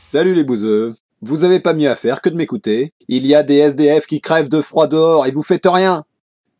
Salut les bouseux. Vous avez pas mieux à faire que de m'écouter. Il y a des SDF qui crèvent de froid dehors et vous faites rien.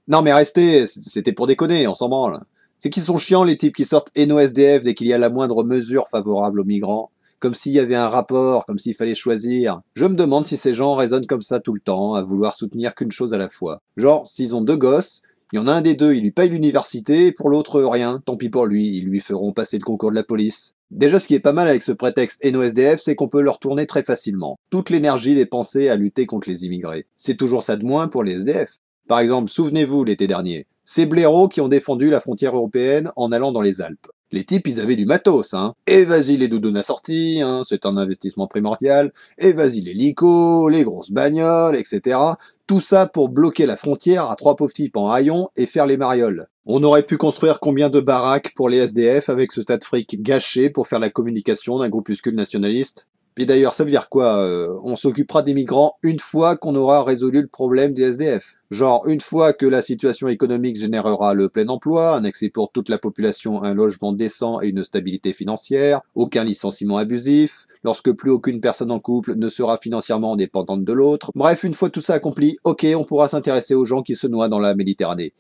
Non mais restez, c'était pour déconner, on s'en branle. C'est qu'ils sont chiants les types qui sortent nos SDF dès qu'il y a la moindre mesure favorable aux migrants. Comme s'il y avait un rapport, comme s'il fallait choisir. Je me demande si ces gens raisonnent comme ça tout le temps, à vouloir soutenir qu'une chose à la fois. Genre, s'ils ont deux gosses, il y en a un des deux, il lui paye l'université, et pour l'autre, rien. Tant pis pour lui, ils lui feront passer le concours de la police. Déjà, ce qui est pas mal avec ce prétexte NOSDF, c'est qu'on peut leur tourner très facilement. Toute l'énergie dépensée à lutter contre les immigrés. C'est toujours ça de moins pour les SDF. Par exemple, souvenez-vous l'été dernier, ces blaireaux qui ont défendu la frontière européenne en allant dans les Alpes. Les types, ils avaient du matos, hein. Et vas-y les doudounes assorties, hein, c'est un investissement primordial. Et vas-y l'hélico, les grosses bagnoles, etc. Tout ça pour bloquer la frontière à trois pauvres types en haillons et faire les marioles. On aurait pu construire combien de baraques pour les SDF avec ce tas de fric gâché pour faire la communication d'un groupuscule nationaliste? Puis d'ailleurs, ça veut dire quoi? On s'occupera des migrants une fois qu'on aura résolu le problème des SDF. Genre, une fois que la situation économique générera le plein emploi, un accès pour toute la population à un logement décent et une stabilité financière, aucun licenciement abusif, lorsque plus aucune personne en couple ne sera financièrement dépendante de l'autre. Bref, une fois tout ça accompli, ok, on pourra s'intéresser aux gens qui se noient dans la Méditerranée.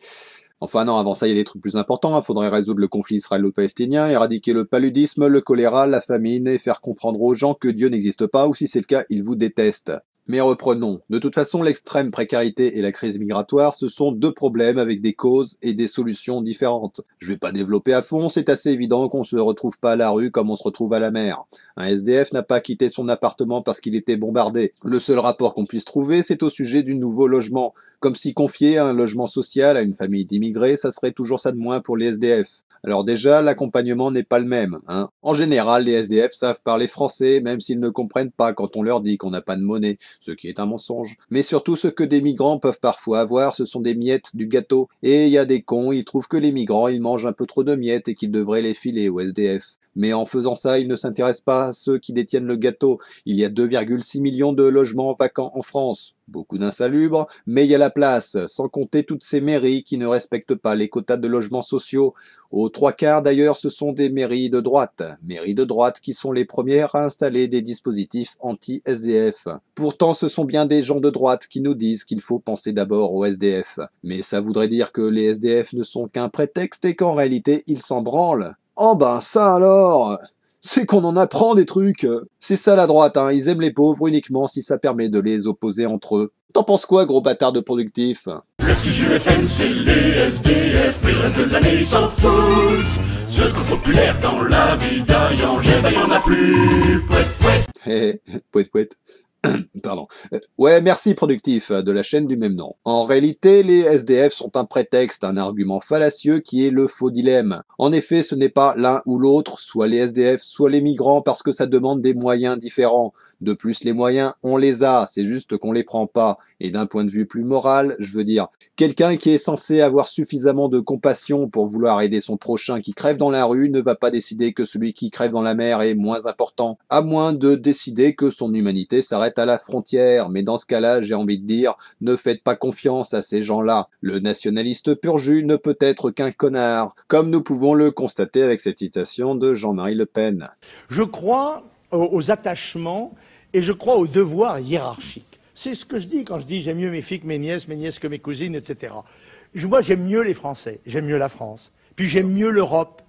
Enfin non, avant ça, il y a des trucs plus importants. Faudrait résoudre le conflit israélo-palestinien, éradiquer le paludisme, le choléra, la famine, et faire comprendre aux gens que Dieu n'existe pas, ou si c'est le cas, ils vous détestent. Mais reprenons. De toute façon, l'extrême précarité et la crise migratoire, ce sont deux problèmes avec des causes et des solutions différentes. Je vais pas développer à fond, c'est assez évident qu'on se retrouve pas à la rue comme on se retrouve à la mer. Un SDF n'a pas quitté son appartement parce qu'il était bombardé. Le seul rapport qu'on puisse trouver, c'est au sujet du nouveau logement. Comme si confier un logement social à une famille d'immigrés, ça serait toujours ça de moins pour les SDF. Alors déjà, l'accompagnement n'est pas le même, hein. En général, les SDF savent parler français, même s'ils ne comprennent pas quand on leur dit qu'on n'a pas de monnaie, ce qui est un mensonge. Mais surtout, ce que des migrants peuvent parfois avoir, ce sont des miettes du gâteau. Et il y a des cons, ils trouvent que les migrants, ils mangent un peu trop de miettes et qu'ils devraient les filer aux SDF. Mais en faisant ça, ils ne s'intéressent pas à ceux qui détiennent le gâteau. Il y a 2,6 millions de logements vacants en France. Beaucoup d'insalubres, mais il y a la place, sans compter toutes ces mairies qui ne respectent pas les quotas de logements sociaux. Aux trois quarts d'ailleurs, ce sont des mairies de droite. Mairies de droite qui sont les premières à installer des dispositifs anti-SDF. Pourtant, ce sont bien des gens de droite qui nous disent qu'il faut penser d'abord aux SDF. Mais ça voudrait dire que les SDF ne sont qu'un prétexte et qu'en réalité, ils s'en branlent. Oh ben ça alors! C'est qu'on en apprend des trucs. C'est ça la droite, hein. Ils aiment les pauvres uniquement si ça permet de les opposer entre eux. T'en penses quoi, gros bâtard de productif? L'SQFM, c'est les SDF, mais le reste de l'année, ils s'en foutent. Secours populaire dans la ville d'Ayange, ben y'en a plus. Pouet, pouet. Hé, pouet, pouet. Pardon. Ouais, merci productif, de la chaîne du même nom. En réalité, les SDF sont un prétexte, un argument fallacieux qui est le faux dilemme. En effet, ce n'est pas l'un ou l'autre, soit les SDF, soit les migrants, parce que ça demande des moyens différents. De plus, les moyens, on les a, c'est juste qu'on les prend pas. Et d'un point de vue plus moral, je veux dire, quelqu'un qui est censé avoir suffisamment de compassion pour vouloir aider son prochain qui crève dans la rue ne va pas décider que celui qui crève dans la mer est moins important, à moins de décider que son humanité s'arrête à la frontière. Mais dans ce cas-là, j'ai envie de dire, ne faites pas confiance à ces gens-là. Le nationaliste pur jus ne peut être qu'un connard, comme nous pouvons le constater avec cette citation de Jean-Marie Le Pen. Je crois aux attachements et je crois aux devoirs hiérarchiques. C'est ce que je dis quand je dis j'aime mieux mes filles que mes nièces que mes cousines, etc. Moi, j'aime mieux les Français, j'aime mieux la France, puis j'aime mieux l'Europe,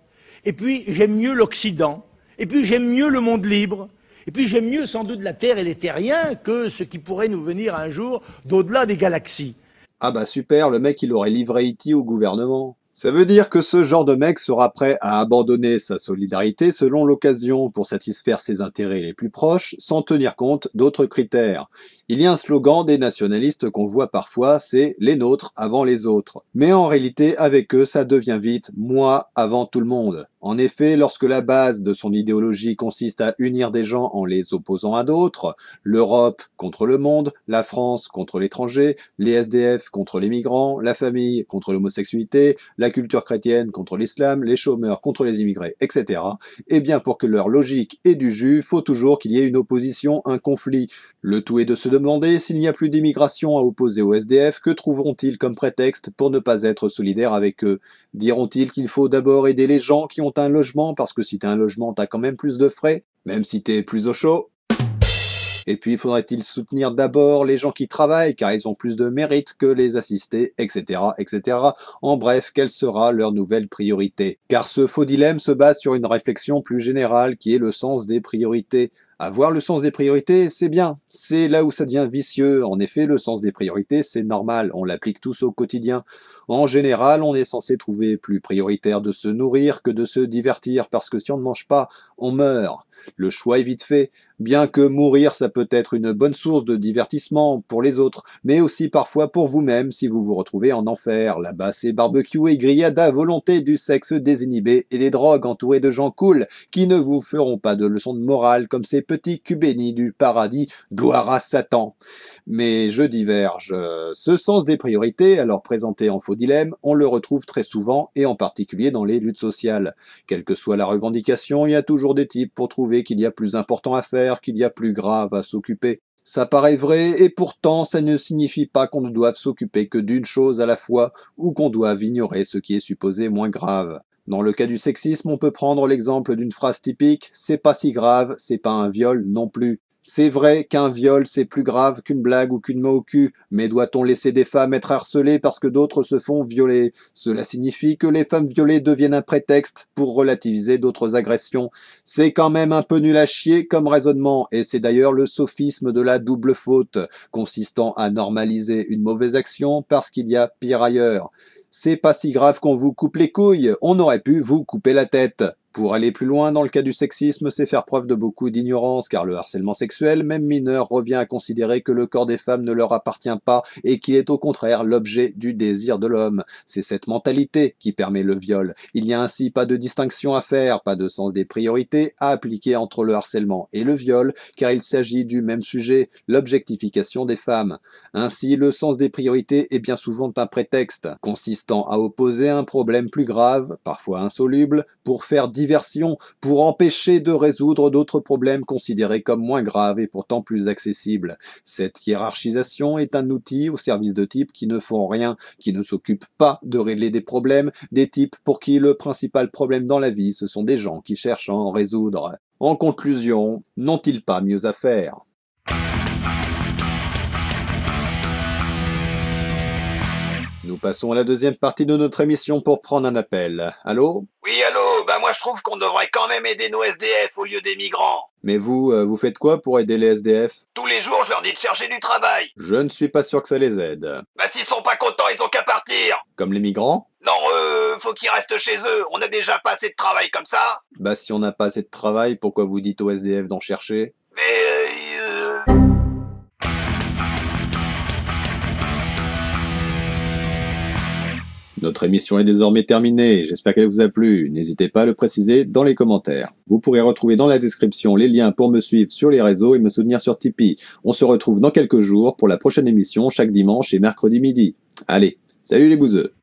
et puis j'aime mieux l'Occident, et puis j'aime mieux le monde libre, et puis j'aime mieux sans doute la Terre et les terriens que ce qui pourrait nous venir un jour d'au-delà des galaxies. Ah bah super, le mec il aurait livré E.T. au gouvernement. Ça veut dire que ce genre de mec sera prêt à abandonner sa solidarité selon l'occasion pour satisfaire ses intérêts les plus proches sans tenir compte d'autres critères. Il y a un slogan des nationalistes qu'on voit parfois, c'est « les nôtres avant les autres ». Mais en réalité, avec eux, ça devient vite « moi avant tout le monde ». En effet, lorsque la base de son idéologie consiste à unir des gens en les opposant à d'autres, l'Europe contre le monde, la France contre l'étranger, les SDF contre les migrants, la famille contre l'homosexualité, la culture chrétienne contre l'islam, les chômeurs contre les immigrés, etc. Eh bien, pour que leur logique ait du jus, faut toujours qu'il y ait une opposition, un conflit. Le tout est de se demander s'il n'y a plus d'immigration à opposer aux SDF, que trouveront-ils comme prétexte pour ne pas être solidaires avec eux? Diront-ils qu'il faut d'abord aider les gens qui ont un logement, parce que si t'as un logement, t'as quand même plus de frais, même si t'es plus au chaud? Et puis, faudrait-il soutenir d'abord les gens qui travaillent, car ils ont plus de mérite que les assistés, etc., etc. En bref, quelle sera leur nouvelle priorité? Car ce faux dilemme se base sur une réflexion plus générale qui est le sens des priorités. Avoir le sens des priorités, c'est bien. C'est là où ça devient vicieux. En effet, le sens des priorités, c'est normal. On l'applique tous au quotidien. En général, on est censé trouver plus prioritaire de se nourrir que de se divertir, parce que si on ne mange pas, on meurt. Le choix est vite fait. Bien que mourir, ça peut être une bonne source de divertissement pour les autres, mais aussi parfois pour vous-même si vous vous retrouvez en enfer. Là-bas, c'est barbecue et grillade à volonté, du sexe désinhibé et des drogues entourées de gens cool qui ne vous feront pas de leçons de morale comme ces petits culs bénis du paradis, gloire à Satan. Mais je diverge. Ce sens des priorités, alors présenté en faux dilemme, on le retrouve très souvent et en particulier dans les luttes sociales. Quelle que soit la revendication, il y a toujours des types pour trouver qu'il y a plus important à faire, qu'il y a plus grave à s'occuper. Ça paraît vrai, et pourtant ça ne signifie pas qu'on ne doive s'occuper que d'une chose à la fois, ou qu'on doive ignorer ce qui est supposé moins grave. Dans le cas du sexisme, on peut prendre l'exemple d'une phrase typique « c'est pas si grave, c'est pas un viol non plus ». C'est vrai qu'un viol, c'est plus grave qu'une blague ou qu'une main au cul, mais doit-on laisser des femmes être harcelées parce que d'autres se font violer? Cela signifie que les femmes violées deviennent un prétexte pour relativiser d'autres agressions. C'est quand même un peu nul à chier comme raisonnement, et c'est d'ailleurs le sophisme de la double faute, consistant à normaliser une mauvaise action parce qu'il y a pire ailleurs. C'est pas si grave qu'on vous coupe les couilles, on aurait pu vous couper la tête. Pour aller plus loin, dans le cas du sexisme, c'est faire preuve de beaucoup d'ignorance, car le harcèlement sexuel, même mineur, revient à considérer que le corps des femmes ne leur appartient pas et qu'il est au contraire l'objet du désir de l'homme. C'est cette mentalité qui permet le viol. Il n'y a ainsi pas de distinction à faire, pas de sens des priorités à appliquer entre le harcèlement et le viol, car il s'agit du même sujet, l'objectification des femmes. Ainsi, le sens des priorités est bien souvent un prétexte, consistant à opposer un problème plus grave, parfois insoluble, pour faire diversion, pour empêcher de résoudre d'autres problèmes considérés comme moins graves et pourtant plus accessibles. Cette hiérarchisation est un outil au service de types qui ne font rien, qui ne s'occupent pas de régler des problèmes, des types pour qui le principal problème dans la vie, ce sont des gens qui cherchent à en résoudre. En conclusion, n'ont-ils pas mieux à faire ? Nous passons à la deuxième partie de notre émission pour prendre un appel. Allô ? Oui, allô, moi je trouve qu'on devrait quand même aider nos SDF au lieu des migrants. Mais vous faites quoi pour aider les SDF ? Tous les jours, je leur dis de chercher du travail. Je ne suis pas sûr que ça les aide. S'ils sont pas contents, ils ont qu'à partir. Comme les migrants ? Non, faut qu'ils restent chez eux. On a déjà pas assez de travail comme ça. Si on n'a pas assez de travail, pourquoi vous dites aux SDF d'en chercher ? Notre émission est désormais terminée, j'espère qu'elle vous a plu. N'hésitez pas à le préciser dans les commentaires. Vous pourrez retrouver dans la description les liens pour me suivre sur les réseaux et me soutenir sur Tipeee. On se retrouve dans quelques jours pour la prochaine émission chaque dimanche et mercredi midi. Allez, salut les bouseux!